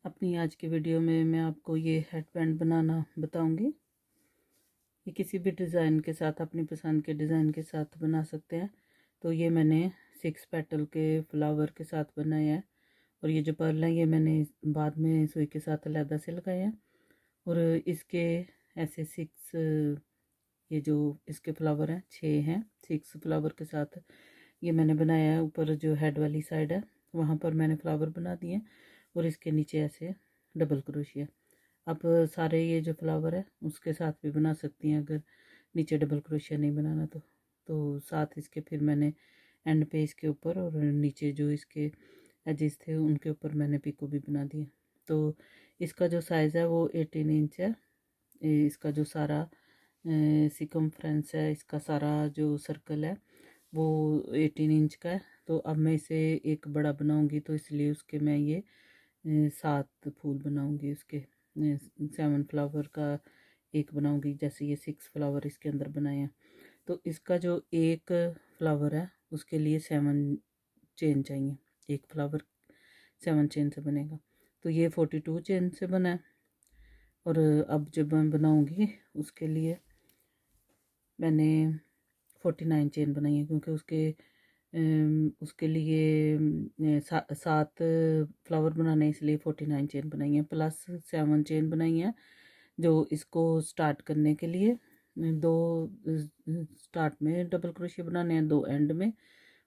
अपनी आज की वीडियो में मैं आपको ये हेड बैंड बनाना बताऊंगी। ये किसी भी डिज़ाइन के साथ, अपनी पसंद के डिज़ाइन के साथ बना सकते हैं। तो ये मैंने 6 पेटल के फ्लावर के साथ बनाया है, और ये जो पर्ल है ये मैंने बाद में सुई के साथ अलहदा से लगाए हैं। और इसके ऐसे 6 ये जो इसके फ्लावर हैं 6 हैं, 6 फ्लावर के साथ ये मैंने बनाया है। ऊपर जो हेड वाली साइड है वहाँ पर मैंने फ्लावर बना दिए, और इसके नीचे ऐसे डबल क्रोशिया। अब सारे ये जो फ्लावर है उसके साथ भी बना सकती हैं, अगर नीचे डबल क्रोशिया नहीं बनाना तो साथ इसके फिर मैंने एंड पे इसके ऊपर और नीचे जो इसके एजेस थे उनके ऊपर मैंने पिको भी बना दिए। तो इसका जो साइज़ है वो 18 इंच है। इसका जो सारा सिकमफ्रेंस है, इसका सारा जो सर्कल है वो 18 इंच का है। तो अब मैं इसे एक बड़ा बनाऊंगी, तो इसलिए उसके मैं ये 7 फूल बनाऊंगी। उसके 7 फ्लावर का एक बनाऊंगी, जैसे ये 6 फ्लावर इसके अंदर बनाए हैं। तो इसका जो एक फ्लावर है उसके लिए 7 चेन चाहिए। एक फ्लावर 7 चेन से बनेगा, तो ये 42 चेन से बना है। और अब जब मैं बनाऊंगी उसके लिए मैंने 49 चेन बनाई है, क्योंकि उसके लिए 7 फ्लावर बनाने, इसलिए 49 चेन बनाई है, प्लस 7 चेन बनाई है जो इसको स्टार्ट करने के लिए। 2 स्टार्ट में डबल क्रोशिया बनाने हैं, 2 एंड में,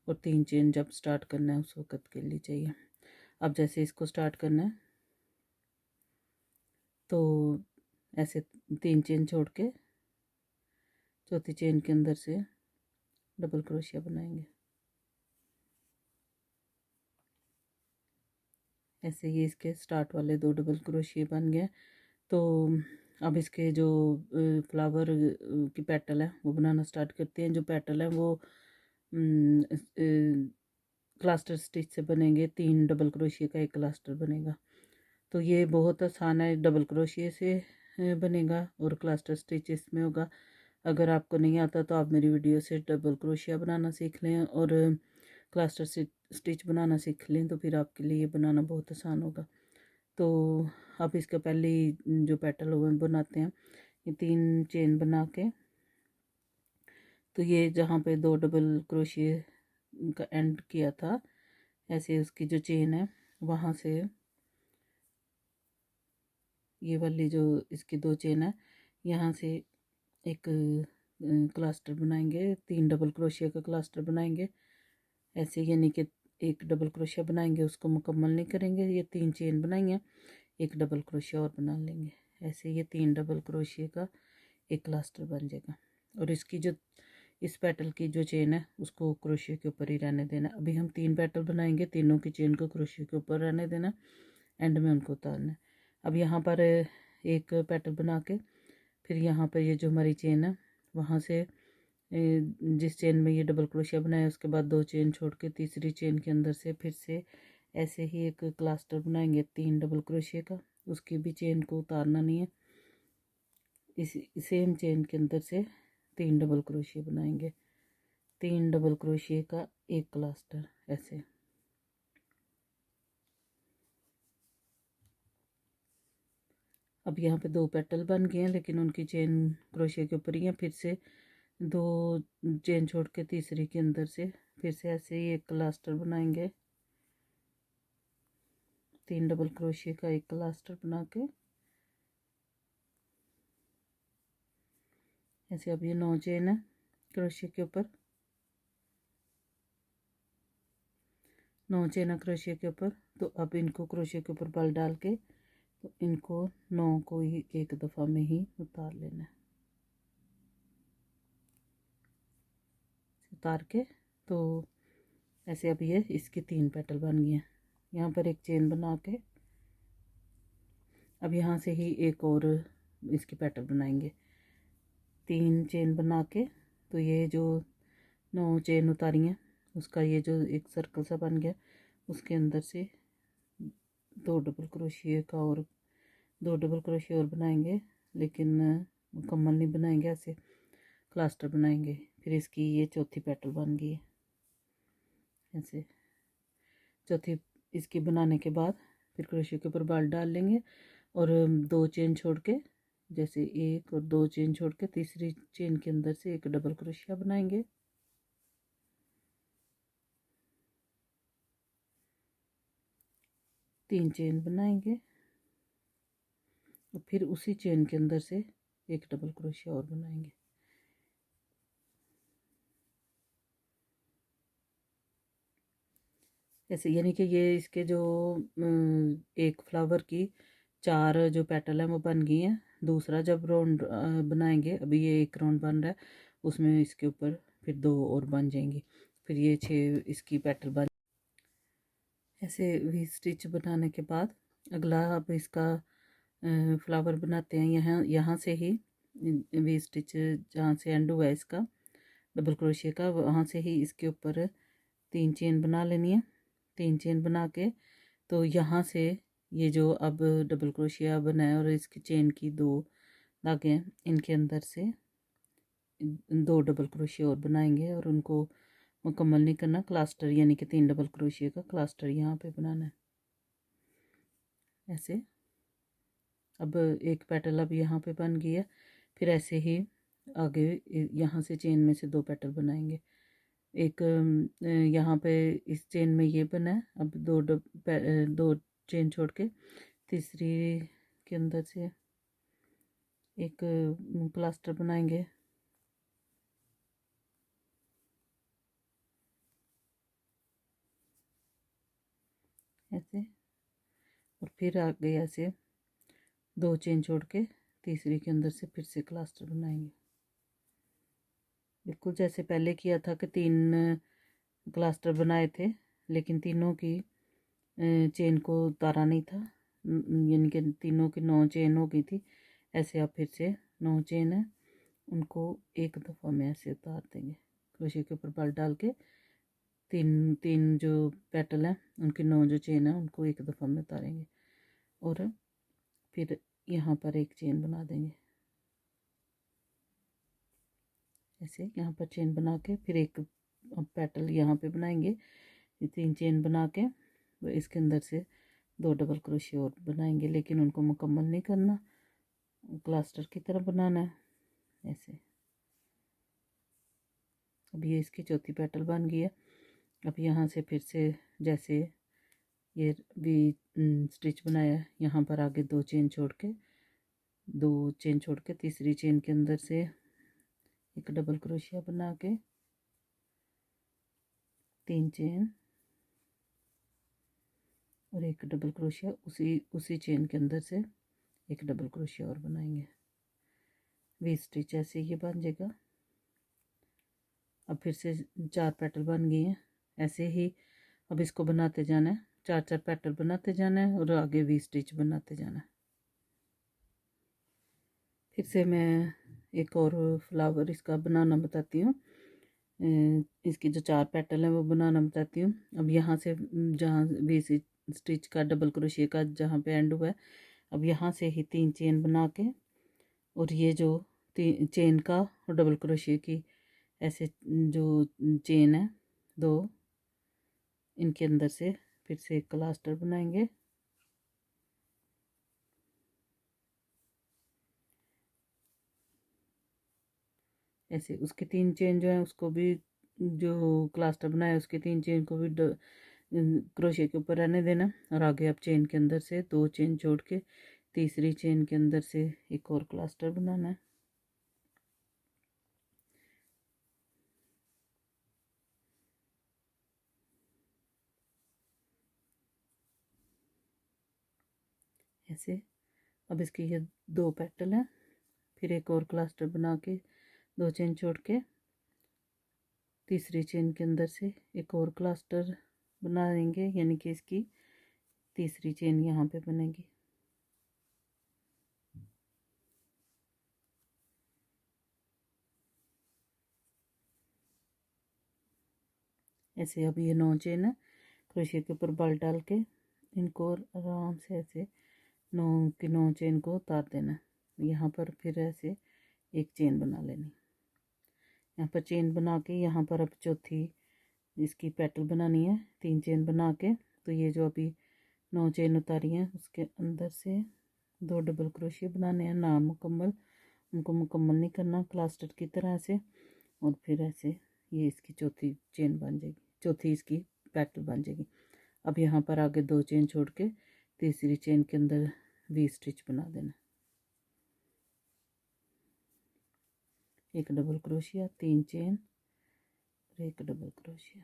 और 3 चेन जब स्टार्ट करना है उस वक्त के लिए चाहिए। अब जैसे इसको स्टार्ट करना है तो ऐसे 3 चेन छोड़ के चौथी चेन के अंदर से डबल क्रोशिया बनाएंगे। ऐसे ये इसके स्टार्ट वाले 2 डबल क्रोशिया बन गए। तो अब इसके जो फ्लावर की पेटल है वो बनाना स्टार्ट करते हैं। जो पेटल है वो क्लस्टर स्टिच से बनेंगे। 3 डबल क्रोशिया का एक क्लस्टर बनेगा। तो ये बहुत आसान है, डबल क्रोशिया से बनेगा और क्लस्टर स्टिच इसमें होगा। अगर आपको नहीं आता तो आप मेरी वीडियो से डबल क्रोशिया बनाना सीख लें और क्लस्टर स्टिच बनाना सीख लें, तो फिर आपके लिए ये बनाना बहुत आसान होगा। तो अब इसका पहले जो पेटल वो बनाते हैं। ये 3 चेन बना के, तो ये जहाँ पे 2 डबल क्रोशिया का एंड किया था, ऐसे उसकी जो चेन है वहाँ से ये वाली जो इसकी 2 चेन है यहाँ से एक क्लस्टर बनाएंगे। 3 डबल क्रोशिया का क्लस्टर बनाएंगे ऐसे, यानी कि एक डबल क्रोशिया बनाएंगे, उसको मुकम्मल नहीं करेंगे। ये 3 चेन बनाएंगे, एक डबल क्रोशिया और बना लेंगे। ऐसे ये 3 डबल क्रोशिया का एक क्लस्टर बन जाएगा। और इसकी जो इस पेटल की जो चेन है उसको क्रोशिया के ऊपर ही रहने देना। अभी हम 3 पेटल बनाएंगे, तीनों की चेन को क्रोशिया के ऊपर रहने देना, एंड में उनको उतारना है। अब यहाँ पर एक पेटल बना के फिर यहाँ पर ये जो हमारी चेन है वहाँ से जिस चेन में ये डबल क्रोशिया बनाया उसके बाद 2 चेन छोड़ के तीसरी चेन के अंदर से फिर से ऐसे ही एक क्लस्टर बनाएंगे 3 डबल क्रोशिया का। उसकी भी चेन को उतारना नहीं है, इस सेम चेन के अंदर से 3 डबल क्रोशिया बनाएंगे। 3 डबल क्रोशिया का एक क्लस्टर ऐसे। अब यहाँ पे 2 पेटल बन गए हैं, लेकिन उनकी चेन क्रोशिया के ऊपर ही है। फिर से 2 चेन छोड़ के तीसरी के अंदर से फिर से ऐसे ही एक क्लस्टर बनाएंगे। 3 डबल क्रोशिया का एक क्लस्टर बना के ऐसे। अब ये 9 चेन है क्रोशिया के ऊपर, 9 चेन है क्रोशिया के ऊपर। तो अब इनको क्रोशिया के ऊपर बल डाल के तो इनको 9 को ही एक दफ़ा में ही उतार लेना है। उतार के तो ऐसे अब ये इसकी 3 पेटल बन गए हैं। यहाँ पर एक चेन बना के अब यहाँ से ही एक और इसकी पेटल बनाएंगे। 3 चेन बना के तो ये जो 9 चेन उतारी हैं उसका ये जो एक सर्कल सा बन गया, उसके अंदर से 2 डबल क्रोशिया का और 2 डबल क्रोशिया और बनाएंगे, लेकिन मुकम्मल नहीं बनाएंगे, ऐसे क्लस्टर बनाएंगे। फिर इसकी ये चौथी पेटल बन गई है। ऐसे चौथी इसकी बनाने के बाद फिर क्रोशियो के ऊपर बाल डाल लेंगे और 2 चेन छोड़ के, जैसे 1 और 2 चेन छोड़ के तीसरी चेन के अंदर से एक डबल क्रोशिया बनाएंगे। तीन चेन बनाएंगे और फिर उसी चेन के अंदर से एक डबल क्रोशिया और बनाएंगे। ऐसे यानी कि ये इसके जो एक फ्लावर की 4 जो पेटल हैं वो बन गई हैं। दूसरा जब राउंड बनाएंगे, अभी ये एक राउंड बन रहा है, उसमें इसके ऊपर फिर 2 और बन जाएंगी, फिर ये 6 इसकी पेटल बन। ऐसे वी स्टिच बनाने के बाद अगला अब इसका फ्लावर बनाते हैं। यहाँ से ही वी स्टिच जहाँ से एंड हुआ है इसका डबल क्रोशिया का, वहाँ से ही इसके ऊपर 3 चेन बना लेनी है। 3 चेन बना के तो यहाँ से ये जो अब डबल क्रोशिया बना है और इसकी चेन की 2 धागे हैं, इनके अंदर से 2 डबल क्रोशिया और बनाएंगे और उनको मुकम्मल नहीं करना, क्लास्टर यानी कि 3 डबल क्रोशिया का क्लास्टर यहाँ पे बनाना है। ऐसे अब एक पेटल अब यहाँ पे बन गई है, फिर ऐसे ही आगे यहाँ से चेन में से 2 पेटल बनाएंगे। एक यहाँ पे इस चेन में ये बना है, अब 2 चेन छोड़ के तीसरी के अंदर से एक क्लस्टर बनाएंगे। ऐसे और फिर आगे ऐसे 2 चेन छोड़ के तीसरी के अंदर से फिर से क्लस्टर बनाएंगे। बिल्कुल जैसे पहले किया था कि 3 क्लस्टर बनाए थे, लेकिन तीनों की चेन को उतारा नहीं था, यानी कि तीनों की 9 चेन हो गई थी। ऐसे अब फिर से 9 चेन है, उनको एक दफ़ा में ऐसे उतार देंगे। क्रोशिया के ऊपर बल डाल के 3 जो पेटल हैं उनकी 9 जो चेन है उनको एक दफ़ा में उतारेंगे और फिर यहाँ पर एक चेन बना देंगे। ऐसे यहाँ पर चेन बना के फिर एक पेटल यहाँ पे बनाएंगे। 3 चेन बना के इसके अंदर से 2 डबल क्रोशिया और बनाएंगे, लेकिन उनको मुकम्मल नहीं करना, क्लस्टर की तरह बनाना है। ऐसे अब ये इसकी चौथी पेटल बन गई है। अब यहाँ से फिर से जैसे ये भी स्टिच बनाया है, यहाँ पर आगे 2 चेन छोड़ के तीसरी चेन के अंदर से एक डबल क्रोशिया बना के 3 चेन और एक डबल क्रोशिया उसी चेन के अंदर से एक डबल क्रोशिया और बनाएंगे। वी स्टिच ऐसे ये बन जाएगा। अब फिर से 4 पेटल बन गई हैं। ऐसे ही अब इसको बनाते जाना है, 4 पेटल बनाते जाना है और आगे वी स्टिच बनाते जाना है। फिर से मैं एक और फ्लावर इसका बनाना बताती हूँ। इसकी जो 4 पेटल हैं वो बनाना बताती हूँ। अब यहाँ से जहाँ वी स्टिच का डबल क्रोशिया का जहाँ पे एंड हुआ है, अब यहाँ से ही 3 चेन बना के और ये जो चेन का और डबल क्रोशिया की ऐसे जो चेन है 2, इनके अंदर से फिर से एक क्लस्टर बनाएंगे। ऐसे उसके 3 चेन जो है उसको भी, जो क्लस्टर बनाया उसके 3 चेन को भी क्रोशिया के ऊपर रहने देना और आगे अब चेन के अंदर से 2 चेन छोड़ के तीसरी चेन के अंदर से एक और क्लस्टर बनाना है। ऐसे अब इसके ये 2 पेटल हैं, फिर एक और क्लस्टर बना के 2 चेन छोड़ के तीसरी चेन के अंदर से एक और क्लस्टर बना देंगे, यानी कि इसकी तीसरी चेन यहाँ पे बनेगी। ऐसे अब ये 9 चेन है, क्रोशिया के ऊपर बल डाल के इनको आराम से ऐसे 9 की 9 चेन को उतार देना। यहाँ पर फिर ऐसे एक चेन बना लेनी। यहाँ पर चेन बना के यहाँ पर अब चौथी इसकी पेटल बनानी है 3 चेन बना के। तो ये जो अभी 9 चेन उतारी हैं उसके अंदर से 2 डबल क्रोशिया बनाने हैं ना मुकम्मल, उनको मुकम्मल नहीं करना, क्लास्टर की तरह से। और फिर ऐसे ये इसकी चौथी चेन बन जाएगी, चौथी इसकी पेटल बन जाएगी। अब यहाँ पर आगे 2 चेन छोड़ के तीसरी चेन के अंदर वी स्टिच बना देना, एक डबल क्रोशिया, 3 चेन और एक डबल क्रोशिया।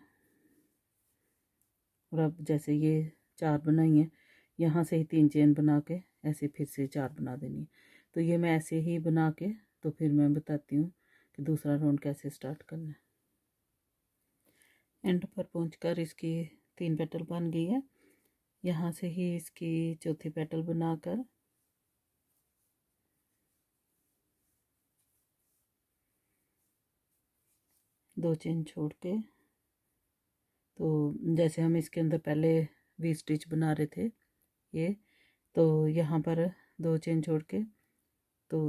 और अब जैसे ये 4 बनाई हैं, यहाँ से ही 3 चेन बना के ऐसे फिर से 4 बना देनी है। तो ये मैं ऐसे ही बना के तो फिर मैं बताती हूँ कि दूसरा राउंड कैसे स्टार्ट करना है। एंड पर पहुंचकर इसकी 3 पेटल बन गई है। यहाँ से ही इसकी चौथी पेटल बनाकर दो चेन छोड़ के, तो जैसे हम इसके अंदर पहले वी स्टिच बना रहे थे ये, तो यहाँ पर 2 चेन छोड़ के तो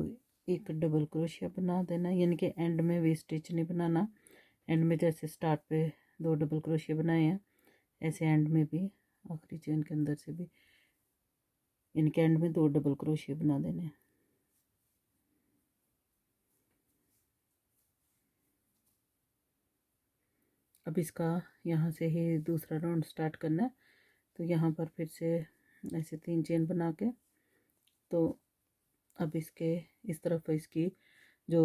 एक डबल क्रोशिया बना देना, यानी कि एंड में वी स्टिच नहीं बनाना। एंड में जैसे स्टार्ट पे 2 डबल क्रोशिया बनाए हैं, ऐसे एंड में भी आखिरी चेन के अंदर से भी इनके एंड में 2 डबल क्रोशिया बना देने हैं। अब इसका यहाँ से ही दूसरा राउंड स्टार्ट करना है। तो यहाँ पर फिर से ऐसे 3 चेन बना के, तो अब इसके इस तरफ इसकी जो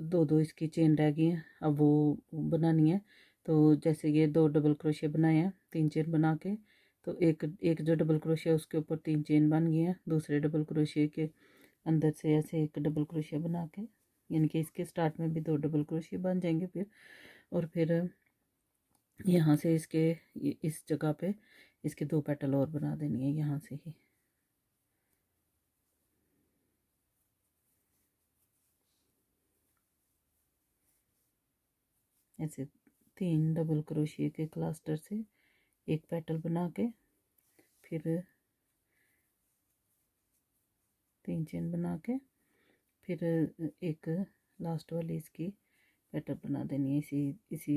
2 इसकी चेन रह गई हैं अब वो बनानी है। तो जैसे ये 2 डबल क्रोशिया बनाए हैं 3 चेन बना के, तो एक जो डबल क्रोशिया उसके ऊपर 3 चेन बन गई हैं, दूसरे डबल क्रोशिया के अंदर से ऐसे एक डबल क्रोशिया बना के, यानी कि इसके स्टार्ट में भी 2 डबल क्रोशिया बन जाएंगे फिर। और फिर यहाँ से इसके इस जगह पे इसके 2 पेटल और बना देनी है यहाँ से ही। ऐसे 3 डबल क्रोशिया के क्लस्टर से एक पेटल बना के फिर 3 चेन बना के फिर एक लास्ट वाली इसकी पेटल बना देनी है इसी इसी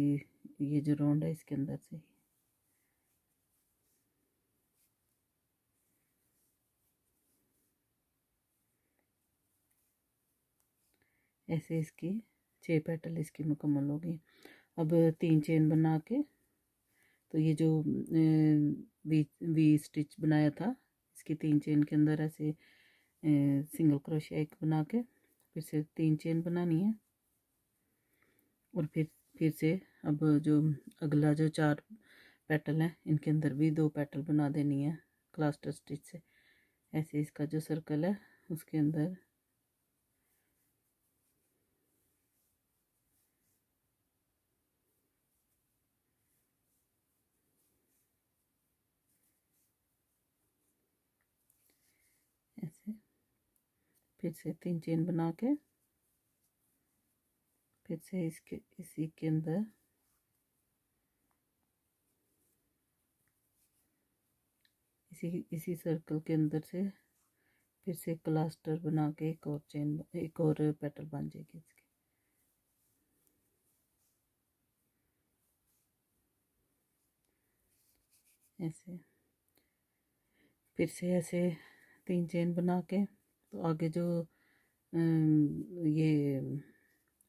ये जो राउंड है इसके अंदर से ही। ऐसे इसकी 6 पेटल इसकी मुकम्मल हो गई। अब 3 चेन बना के तो ये जो वी स्टिच बनाया था इसकी 3 चेन के अंदर ऐसे सिंगल क्रोशिया एक बना के फिर से 3 चेन बनानी है। और फिर से अब जो अगला जो 4 पेटल हैं इनके अंदर भी 2 पेटल बना देनी है क्लस्टर स्टिच से। ऐसे इसका जो सर्कल है उसके अंदर ऐसे फिर से 3 चेन बना के फिर से इसके इसी के अंदर इसी सर्कल के अंदर से फिर से क्लस्टर बना के एक और चेन एक और पेटल बन जाएगी इसकी। ऐसे फिर से ऐसे 3 चेन बना के तो आगे जो ये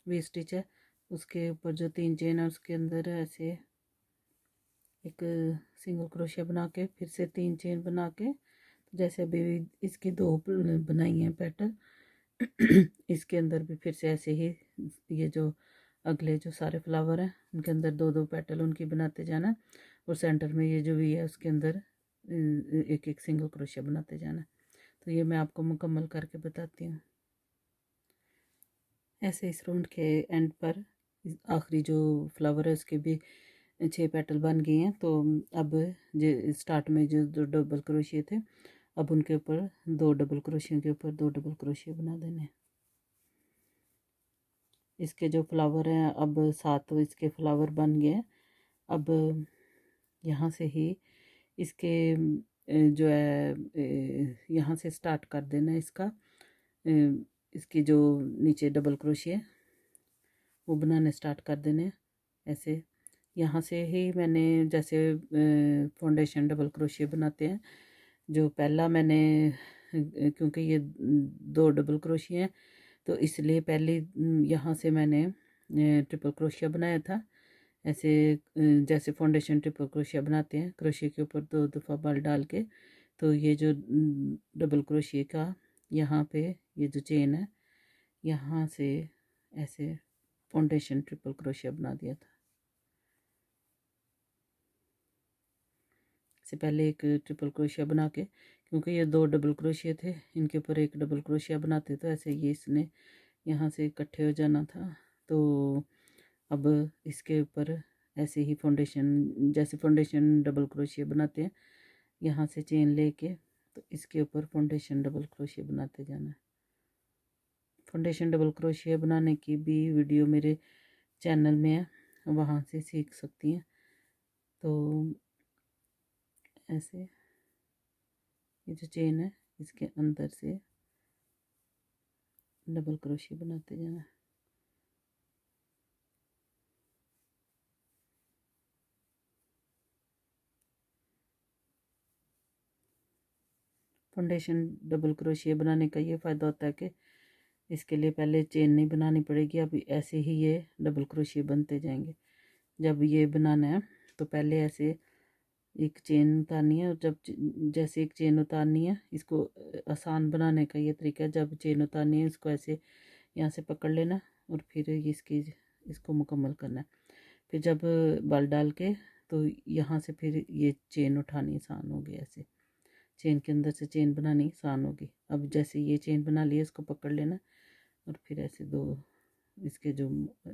वी स्टिच है उसके ऊपर जो 3 चेन है उसके अंदर ऐसे एक सिंगल क्रोशिया बना के फिर से 3 चेन बना के, जैसे अभी इसकी 2 बनाई हैं पेटल इसके अंदर भी फिर से ऐसे ही ये जो अगले जो सारे फ्लावर हैं उनके अंदर 2 पेटल उनकी बनाते जाना। और सेंटर में ये जो वी है उसके अंदर एक एक सिंगल क्रोशिया बनाते जाना। तो ये मैं आपको मुकम्मल करके बताती हूँ। ऐसे इस राउंड के एंड पर आखिरी जो फ्लावर है उसके भी 6 पेटल बन गए हैं। तो अब जो स्टार्ट में जो डबल क्रोशिया थे अब उनके ऊपर 2 डबल क्रोशिया के ऊपर 2 डबल क्रोशिया बना देने हैं। इसके जो फ्लावर हैं अब 7 इसके फ्लावर बन गए हैं। अब यहाँ से ही इसके जो है यहाँ से स्टार्ट कर देना इसका इसकी जो नीचे डबल क्रोशिया वो बनाने स्टार्ट कर देने ऐसे यहाँ से ही मैंने जैसे फाउंडेशन डबल क्रोशिया बनाते हैं, जो पहला मैंने क्योंकि ये 2 डबल क्रोशिया हैं तो इसलिए पहले यहाँ से मैंने ट्रिपल क्रोशिया बनाया था। ऐसे जैसे फाउंडेशन ट्रिपल क्रोशिया बनाते हैं, क्रोशिया के ऊपर 2 दफ़ा बल डाल के, तो ये जो डबल क्रोशिया का यहाँ पे ये जो चेन है, यहाँ से ऐसे फाउंडेशन ट्रिपल क्रोशिया बना दिया था। से पहले एक ट्रिपल क्रोशिया बना के, क्योंकि ये 2 डबल क्रोशिया थे, इनके ऊपर एक डबल क्रोशिया बनाते तो ऐसे ये इसने यहाँ से इकट्ठे हो जाना था। तो अब इसके ऊपर ऐसे ही फाउंडेशन, जैसे फाउंडेशन डबल क्रोशिया बनाते हैं, यहाँ से चेन लेके तो इसके ऊपर फाउंडेशन डबल क्रोशिया बनाते जाना है। फाउंडेशन डबल क्रोशिया बनाने की भी वीडियो मेरे चैनल में है, वहाँ से सीख सकती हैं। तो ऐसे ये जो चेन है इसके अंदर से डबल क्रोशिया बनाते जाना है। फाउंडेशन डबल क्रोशिया बनाने का ये फ़ायदा होता है कि इसके लिए पहले चेन नहीं बनानी पड़ेगी, अब ऐसे ही ये डबल क्रोशिया बनते जाएंगे। जब ये बनाना है तो पहले ऐसे एक चेन उतारनी है, और जब जैसे एक चेन उतारनी है, इसको आसान बनाने का ये तरीका है, जब चेन उतारनी है इसको ऐसे यहाँ से पकड़ लेना और फिर इसको मुकम्मल करना है। फिर जब बल डाल के तो यहाँ से फिर ये चेन उठानी आसान होगी, ऐसे चेन के अंदर से चेन बनानी आसान होगी। अब जैसे ये चेन बना लिया, इसको पकड़ लेना और फिर ऐसे 2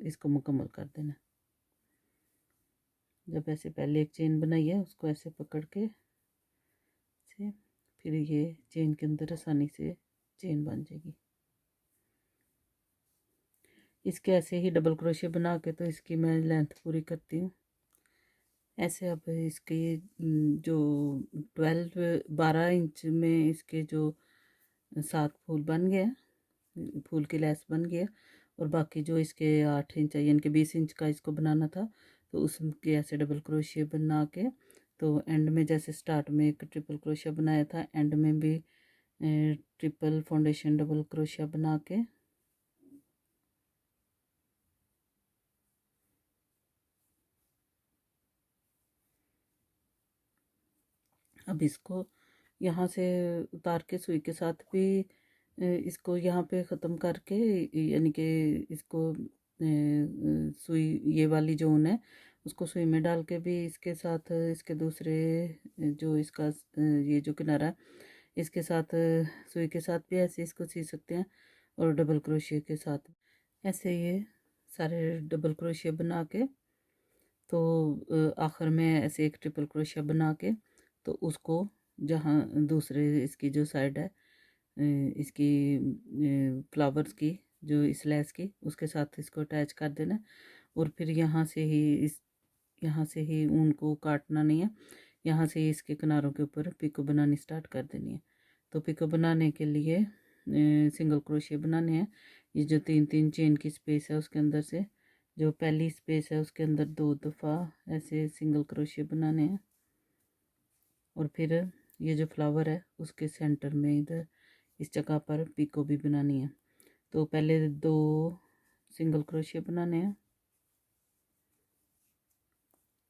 इसको मुकम्मल कर देना। जब ऐसे पहले एक चेन बनाई है उसको ऐसे पकड़ के से फिर ये चेन के अंदर आसानी से चेन बन जाएगी। इसके ऐसे ही डबल क्रोशिया बना के तो इसकी मैं लेंथ पूरी करती हूँ। ऐसे अब इसके जो 12 इंच में इसके जो 7 फूल बन गए, फूल की लेस बन गया, और बाकी जो इसके 8 इंच है यानी कि 20 इंच का इसको बनाना था, तो उसके ऐसे डबल क्रोशिया बना के तो एंड में जैसे स्टार्ट में एक ट्रिपल क्रोशिया बनाया था, एंड में भी ट्रिपल फाउंडेशन डबल क्रोशिया बना के अब इसको यहाँ से उतार के सुई के साथ भी इसको यहाँ पे ख़त्म करके, यानी कि इसको सुई ये वाली जो ऊन है उसको सुई में डाल के भी इसके साथ इसके दूसरे जो इसका ये जो किनारा है इसके साथ सुई के साथ भी ऐसे इसको सी सकते हैं, और डबल क्रोशिया के साथ ऐसे ये सारे डबल क्रोशिया बना के तो आखिर में ऐसे एक ट्रिपल क्रोशिया बना के तो उसको जहाँ दूसरे इसकी जो साइड है इसकी फ्लावर्स की जो इस लेस की उसके साथ इसको अटैच कर देना, और फिर यहाँ से ही ऊन को काटना नहीं है, यहाँ से ही इसके किनारों के ऊपर पिको बनानी स्टार्ट कर देनी है। तो पिको बनाने के लिए सिंगल क्रोशिया बनाने हैं। ये जो 3-3 चेन की स्पेस है उसके अंदर से जो पहली स्पेस है उसके अंदर 2 दफ़ा ऐसे सिंगल क्रोशिया बनाने हैं, और फिर ये जो फ्लावर है उसके सेंटर में इधर इस जगह पर पिको भी बनानी है। तो पहले 2 सिंगल क्रोशिया बनाने हैं,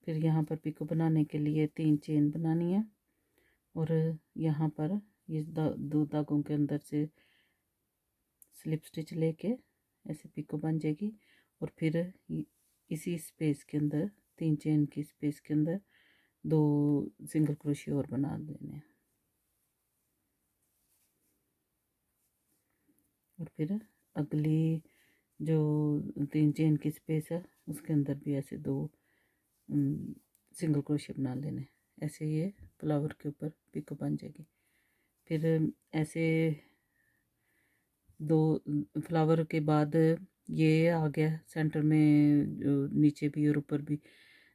फिर यहाँ पर पिको बनाने के लिए 3 चेन बनानी है, और यहाँ पर ये 2 धागों के अंदर से स्लिप स्टिच लेके ऐसे पिको बन जाएगी, और फिर इसी स्पेस के अंदर 3 चेन की स्पेस के अंदर 2 सिंगल क्रोशिया और बना देने हैं, और फिर अगली जो 3 चेन की स्पेस है उसके अंदर भी ऐसे 2 सिंगल क्रोशिया बना लेने। ऐसे ये फ्लावर के ऊपर पिको बन जाएगी। फिर ऐसे 2 फ्लावर के बाद ये आ गया सेंटर में, जो नीचे भी और ऊपर भी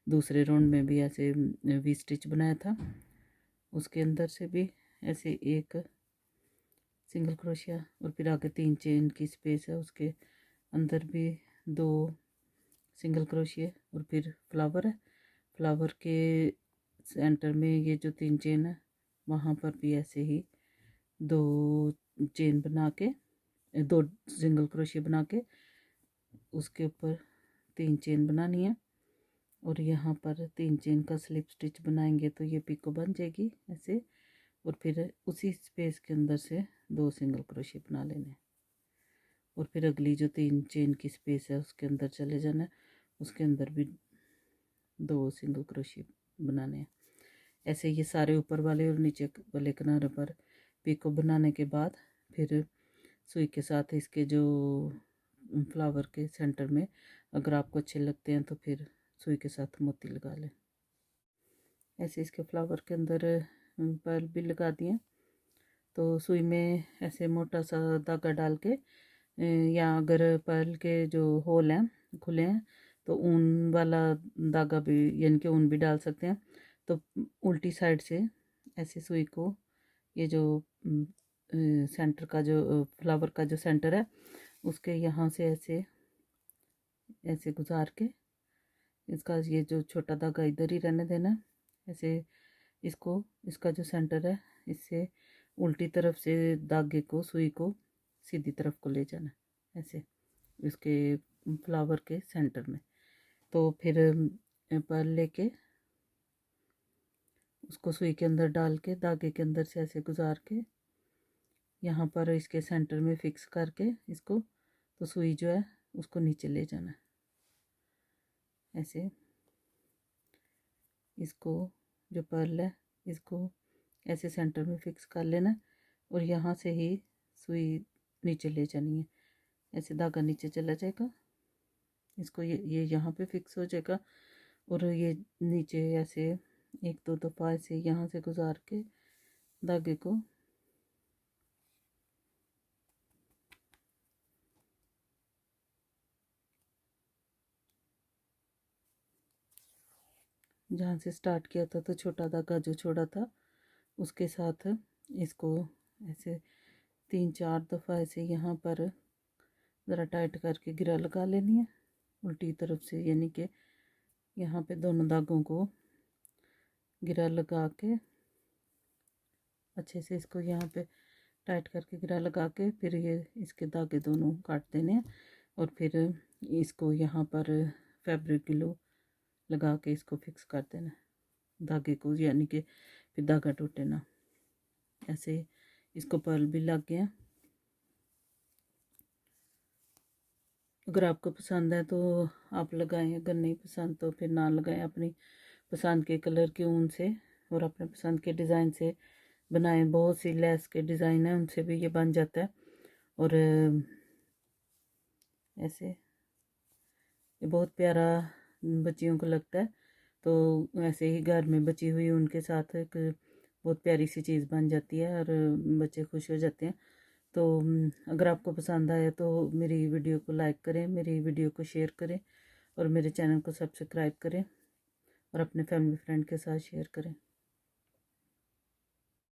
दूसरे राउंड में भी ऐसे वी स्टिच बनाया था, उसके अंदर से भी ऐसे एक सिंगल क्रोशिया, और फिर आगे 3 चेन की स्पेस है उसके अंदर भी 2 सिंगल क्रोशिया और फिर फ्लावर है। फ्लावर के सेंटर में ये जो 3 चेन है वहाँ पर भी ऐसे ही 2 चेन बना के 2 सिंगल क्रोशिया बना के उसके ऊपर 3 चेन बनानी है और यहाँ पर 3 चेन का स्लिप स्टिच बनाएंगे तो ये पिको बन जाएगी ऐसे। और फिर उसी स्पेस के अंदर से 2 सिंगल क्रोशिया बना लेने हैं और फिर अगली जो 3 चेन की स्पेस है उसके अंदर चले जाना है, उसके अंदर भी 2 सिंगल क्रोशिया बनाने हैं। ऐसे ये सारे ऊपर वाले और नीचे वाले किनारे पर पिको बनाने के बाद फिर सुई के साथ इसके जो फ्लावर के सेंटर में अगर आपको अच्छे लगते हैं तो फिर सुई के साथ मोती लगा लें। ऐसे इसके फ्लावर के अंदर पर्ल भी लगा दिए। तो सुई में ऐसे मोटा सा धागा डाल के या अगर पर्ल के जो होल हैं खुले हैं तो ऊन वाला धागा भी यानी कि ऊन भी डाल सकते हैं। तो उल्टी साइड से ऐसे सुई को ये जो सेंटर का जो फ्लावर का जो सेंटर है उसके यहाँ से ऐसे ऐसे गुजार के इसका ये जो छोटा धागा इधर ही रहने देना। ऐसे इसको इसका जो सेंटर है इससे उल्टी तरफ से धागे को सुई को सीधी तरफ को ले जाना ऐसे इसके फ्लावर के सेंटर में। तो फिर पर्ल लेके उसको सुई के अंदर डाल के धागे के अंदर से ऐसे गुजार के यहाँ पर इसके सेंटर में फिक्स करके इसको तो सुई जो है उसको नीचे ले जाना ऐसे। इसको जो पर्ल है इसको ऐसे सेंटर में फिक्स कर लेना और यहाँ से ही सुई नीचे ले जानी है। ऐसे धागा नीचे चला जाएगा, इसको ये यहाँ पे फिक्स हो जाएगा और ये नीचे ऐसे 1-2 दफ़ा ऐसे यहाँ से गुजार के धागे को जहाँ से स्टार्ट किया था तो छोटा धागा जो छोड़ा था उसके साथ इसको ऐसे 3-4 दफ़ा ऐसे यहाँ पर ज़रा टाइट करके गिरा लगा लेनी है उल्टी तरफ से, यानी कि यहाँ पे दोनों धागों को गिरा लगा के अच्छे से इसको यहाँ पे टाइट करके गिरा लगा के फिर ये इसके धागे दोनों काट देने हैं और फिर इसको यहाँ पर फैब्रिक ग्लू लगा के इसको फिक्स कर देना धागे को, यानी कि फिर धागा टूटे ना। ऐसे इसको पर्ल भी लग गया। अगर आपको पसंद है तो आप लगाएं, अगर नहीं पसंद तो फिर ना लगाएं। अपनी पसंद के कलर के ऊन से और अपने पसंद के डिज़ाइन से बनाएं। बहुत सी लेस के डिज़ाइन है उनसे भी ये बन जाता है और ऐसे ये बहुत प्यारा बच्चियों को लगता है। तो ऐसे ही घर में बची हुई उनके साथ एक बहुत प्यारी सी चीज़ बन जाती है और बच्चे खुश हो जाते हैं। तो अगर आपको पसंद आया तो मेरी वीडियो को लाइक करें, मेरी वीडियो को शेयर करें और मेरे चैनल को सब्सक्राइब करें और अपने फैमिली फ्रेंड के साथ शेयर करें।